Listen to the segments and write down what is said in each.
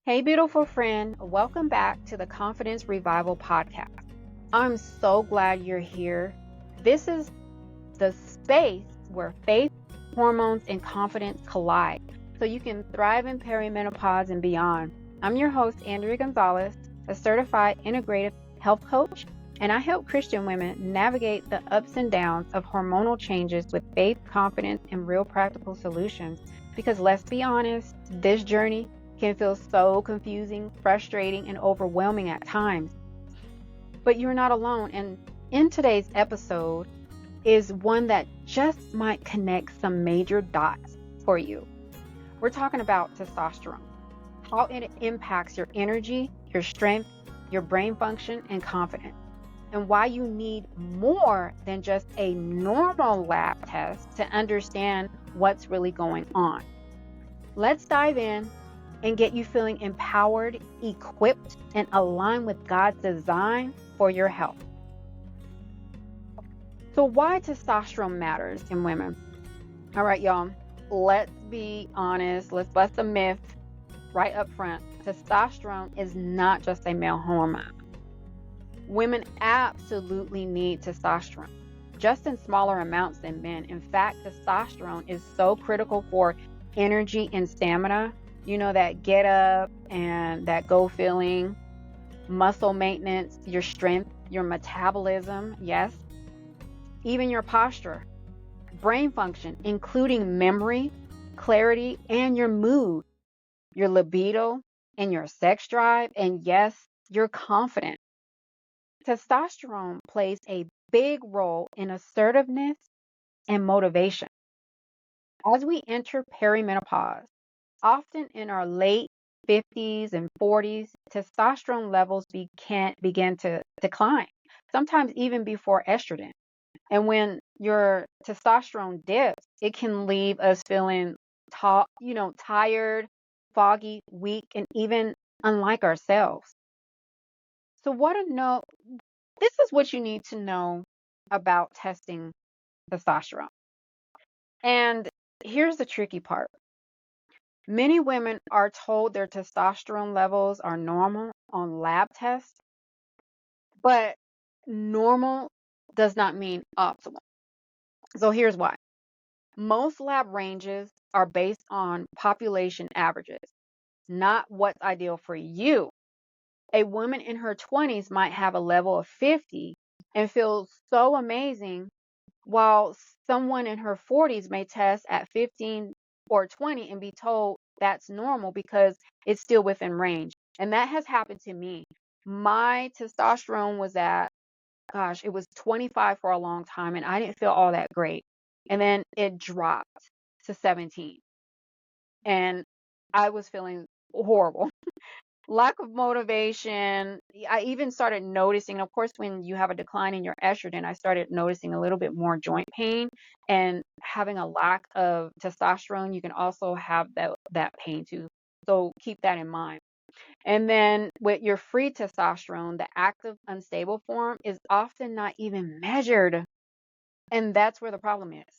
Hey, beautiful friend, welcome back to the Confidence Revival podcast. I'm so glad you're here. This is the space where faith, hormones, and confidence collide so you can thrive in perimenopause and beyond. I'm your host, Andrea Gonzalez, a certified integrative health coach, and I help Christian women navigate the ups and downs of hormonal changes with faith, confidence, and real practical solutions. Because let's be honest, this journey can feel so confusing, frustrating, and overwhelming at times. But you're not alone. And in today's episode is one that just might connect some major dots for you. We're talking about testosterone, how it impacts your energy, your strength, your brain function, and confidence, and why you need more than just a normal lab test to understand what's really going on. Let's dive in and get you feeling empowered, equipped, and aligned with God's design for your health. So, why testosterone matters in women? All right, y'all, let's be honest. Let's bust a myth right up front. Testosterone is not just a male hormone. Women absolutely need testosterone, just in smaller amounts than men. In fact, testosterone is so critical for energy and stamina. You know, that get up and that go feeling, muscle maintenance, your strength, your metabolism, yes, even your posture, brain function, including memory, clarity, and your mood, your libido, and your sex drive, and yes, your confidence. Testosterone plays a big role in assertiveness and motivation. As we enter perimenopause, often in our late 50s and 40s, testosterone levels begin to decline, sometimes even before estrogen. And when your testosterone dips, it can leave us feeling tired, foggy, weak, and even unlike ourselves. So this is what you need to know about testing testosterone. And here's the tricky part. Many women are told their testosterone levels are normal on lab tests, but normal does not mean optimal. So here's why. Most lab ranges are based on population averages, not what's ideal for you. A woman in her 20s might have a level of 50 and feel so amazing, while someone in her 40s may test at 15 or 20 and be told that's normal because it's still within range. And that has happened to me. My testosterone was it was 25 for a long time, and I didn't feel all that great. And then it dropped to 17, and I was feeling horrible. Lack of motivation. I even started noticing, of course, when you have a decline in your estrogen, I started noticing a little bit more joint pain, and having a lack of testosterone, you can also have that pain too. So keep that in mind. And then with your free testosterone, the active unstable form is often not even measured. And that's where the problem is.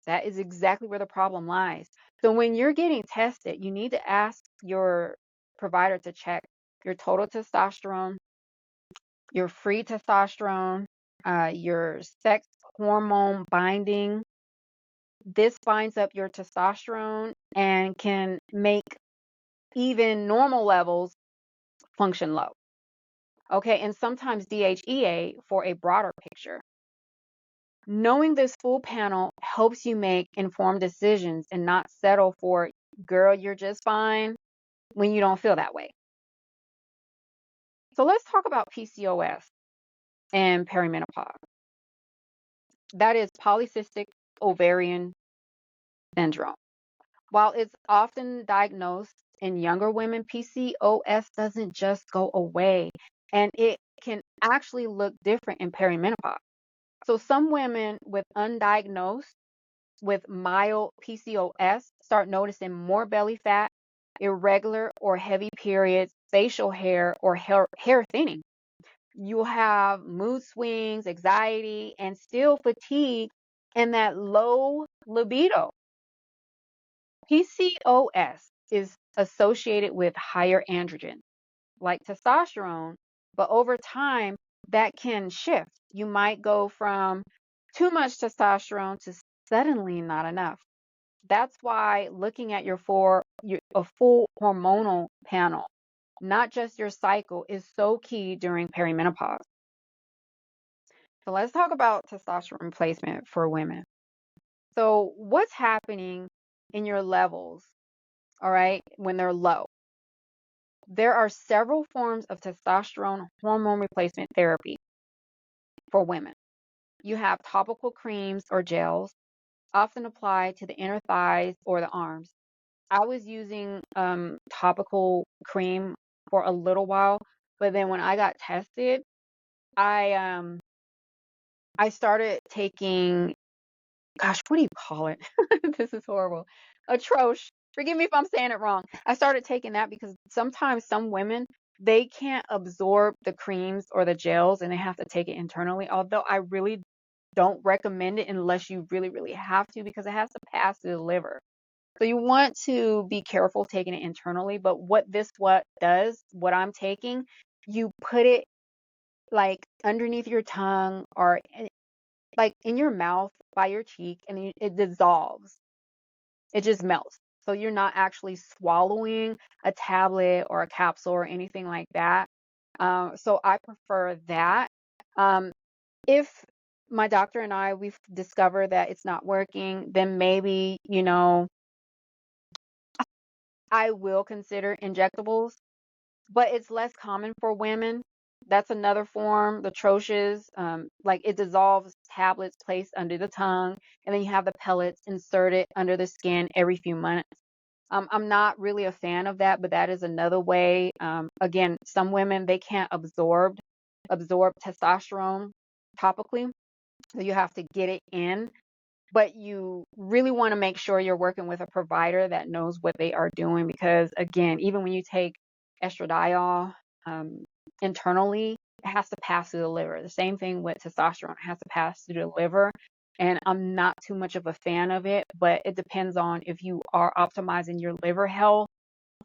That is exactly where the problem lies. So when you're getting tested, you need to ask your provider to check your total testosterone, your free testosterone, your sex hormone binding. This binds up your testosterone and can make even normal levels function low. Okay, and sometimes DHEA for a broader picture. Knowing this full panel helps you make informed decisions and not settle for, girl, you're just fine when you don't feel that way. So let's talk about PCOS and perimenopause. That is polycystic ovarian syndrome. While it's often diagnosed in younger women, PCOS doesn't just go away, and it can actually look different in perimenopause. So some women with undiagnosed with mild PCOS start noticing more belly fat, irregular or heavy periods, facial hair, or hair thinning. You'll have mood swings, anxiety, and still fatigue and that low libido. PCOS is associated with higher androgen, like testosterone, but over time, that can shift. You might go from too much testosterone to suddenly not enough. That's why looking at a full hormonal panel, not just your cycle, is so key during perimenopause. So let's talk about testosterone replacement for women. So what's happening in your levels, all right, when they're low? There are several forms of testosterone hormone replacement therapy for women. You have topical creams or gels, often applied to the inner thighs or the arms. I was using topical cream for a little while, but then when I got tested, I I started taking, gosh, what do you call it? This is horrible. Atrosh. Forgive me if I'm saying it wrong. I started taking that because sometimes some women, they can't absorb the creams or the gels and they have to take it internally. Although I really don't recommend it unless you really, really have to, because it has to pass through the liver. So you want to be careful taking it internally. But what I'm taking, you put it like underneath your tongue or like in your mouth by your cheek, and it dissolves. It just melts. So you're not actually swallowing a tablet or a capsule or anything like that. So I prefer that. Um, if my doctor and we've discovered that it's not working, then maybe, I will consider injectables, but it's less common for women. That's another form, the troches. Like it dissolves tablets placed under the tongue, and then you have the pellets inserted under the skin every few months. I'm not really a fan of that, but that is another way. Again, some women, they can't absorb testosterone topically, so you have to get it in. But you really want to make sure you're working with a provider that knows what they are doing, because again, even when you take estradiol um, internally, it has to pass through the liver. The same thing with testosterone, it has to pass through the liver. And I'm not too much of a fan of it, but it depends on if you are optimizing your liver health.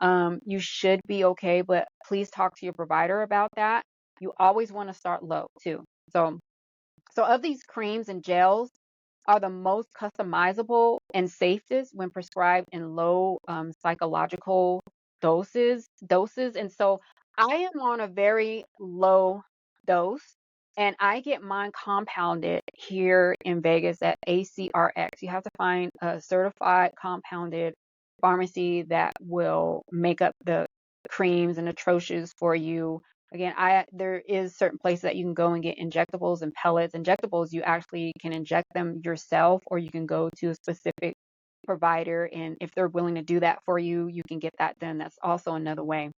You should be okay, but please talk to your provider about that. You always want to start low too. So of these creams and gels, are the most customizable and safest when prescribed in low psychological doses. And so I am on a very low dose, and I get mine compounded here in Vegas at ACRX. You have to find a certified compounded pharmacy that will make up the creams and the troches for you. Again, there is certain places that you can go and get injectables and pellets. Injectables, you actually can inject them yourself, or you can go to a specific provider, and if they're willing to do that for you, you can get that done. That's also another way.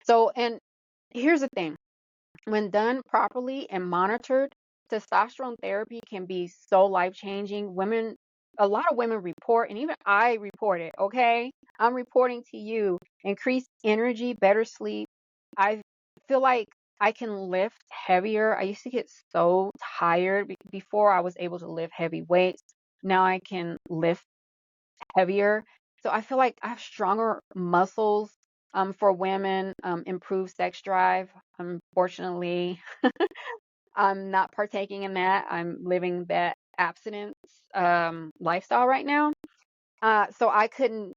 So, and here's the thing. When done properly and monitored, testosterone therapy can be so life-changing. A lot of women report, and even I report it, okay? I'm reporting to you increased energy, better sleep. I feel like I can lift heavier. I used to get so tired before I was able to lift heavy weights. Now I can lift heavier. So I feel like I have stronger muscles. For women, improved sex drive. Unfortunately, I'm not partaking in that. I'm living that abstinence lifestyle right now. So I couldn't,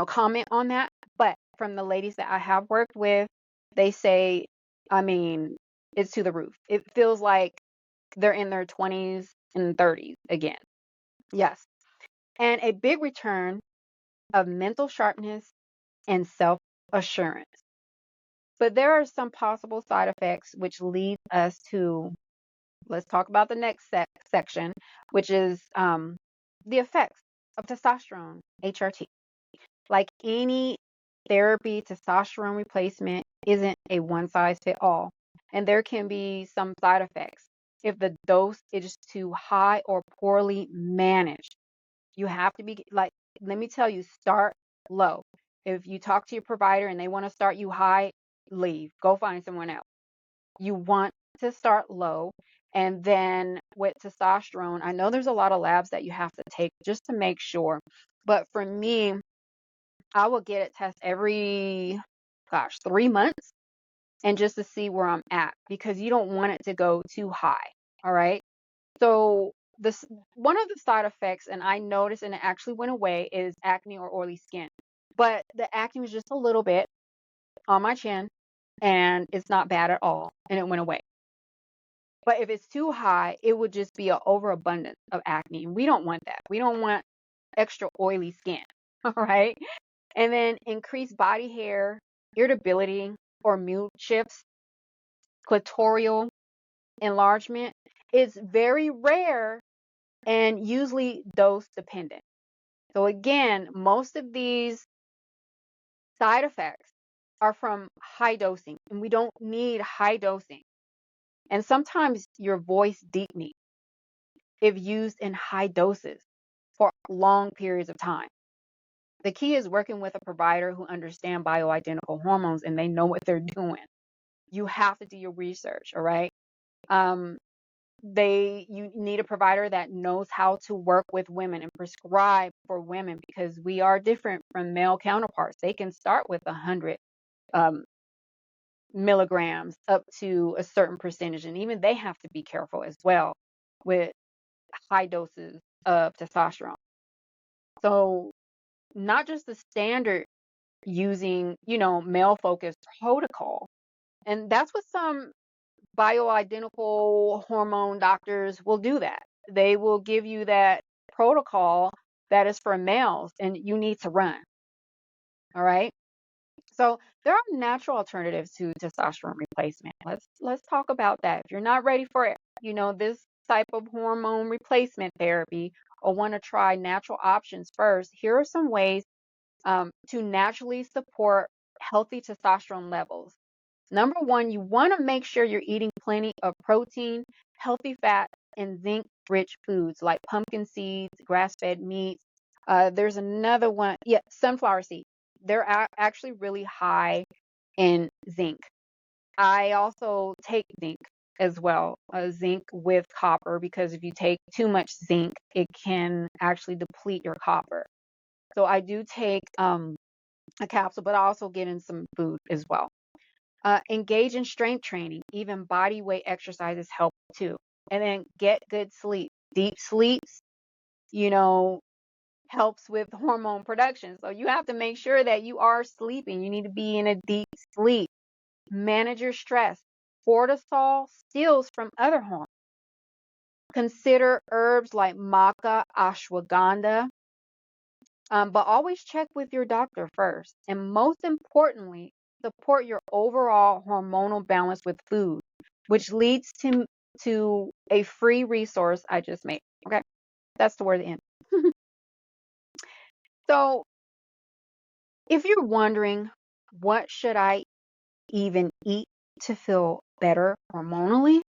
comment on that. But from the ladies that I have worked with, they say, I mean, it's to the roof. It feels like they're in their 20s and 30s again. Yes. And a big return of mental sharpness and self assurance. But there are some possible side effects which lead us to, let's talk about the next section, which is the effects of testosterone, HRT. Like any therapy, testosterone replacement isn't a one size fit all. And there can be some side effects if the dose is too high or poorly managed. You have to be like, let me tell you, start low. If you talk to your provider and they want to start you high, leave. Go find someone else. You want to start low. And then with testosterone, I know there's a lot of labs that you have to take just to make sure. But for me, I will get it tested every, 3 months, and just to see where I'm at, because you don't want it to go too high. All right. So this one of the side effects, and I noticed, and it actually went away, is acne or oily skin. But the acne was just a little bit on my chin, and it's not bad at all, and it went away. But if it's too high, it would just be an overabundance of acne. And we don't want that. We don't want extra oily skin. All right. And then increased body hair, irritability or mood shifts, clitoral enlargement is very rare and usually dose dependent. So again, most of these side effects are from high dosing, and we don't need high dosing. And sometimes your voice deepening if used in high doses for long periods of time. The key is working with a provider who understands bioidentical hormones and they know what they're doing. You have to do your research, all right? You need a provider that knows how to work with women and prescribe for women, because we are different from male counterparts. They can start with 100 milligrams up to a certain percentage, and even they have to be careful as well with high doses of testosterone. So not just the standard using, male focused protocol. And that's what some bioidentical hormone doctors will do. That they will give you that protocol that is for males, and you need to run. All right. So there are natural alternatives to testosterone replacement. Let's talk about that. If you're not ready for it, this type of hormone replacement therapy, or want to try natural options first, here are some ways to naturally support healthy testosterone levels. Number one, you want to make sure you're eating plenty of protein, healthy fat, and zinc-rich foods like pumpkin seeds, grass-fed meats. There's another one, sunflower seeds. They're actually really high in zinc. I also take zinc as well, zinc with copper, because if you take too much zinc, it can actually deplete your copper. So I do take a capsule, but I also get in some food as well. Engage in strength training. Even body weight exercises help too. And then get good sleep. Deep sleeps, helps with hormone production. So you have to make sure that you are sleeping. You need to be in a deep sleep. Manage your stress. Cortisol steals from other hormones. Consider herbs like maca, ashwagandha, but always check with your doctor first. And most importantly, support your overall hormonal balance with food, which leads to a free resource I just made. Okay, that's toward the end. So if you're wondering, what should I even eat to feel better hormonally?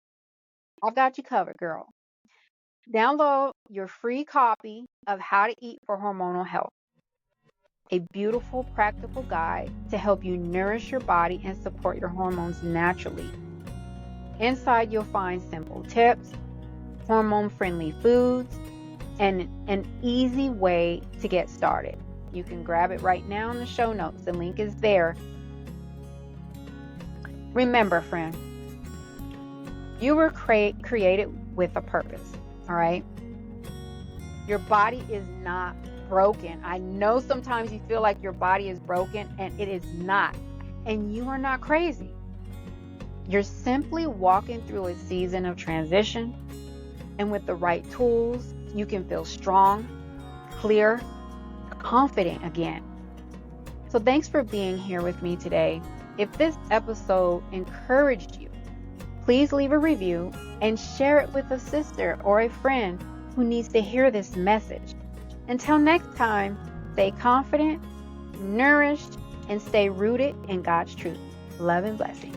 I've got you covered, girl. Download your free copy of How to Eat for Hormonal Health, a beautiful, practical guide to help you nourish your body and support your hormones naturally. Inside, you'll find simple tips, hormone-friendly foods, and an easy way to get started. You can grab it right now in the show notes. The link is there. Remember, friend, you were created with a purpose, all right? Your body is not broken. I know sometimes you feel like your body is broken, and it is not. And you are not crazy. You're simply walking through a season of transition, and with the right tools, you can feel strong, clear, confident again. So thanks for being here with me today. If this episode encouraged you, please leave a review and share it with a sister or a friend who needs to hear this message. Until next time, stay confident, nourished, and stay rooted in God's truth. Love and blessing.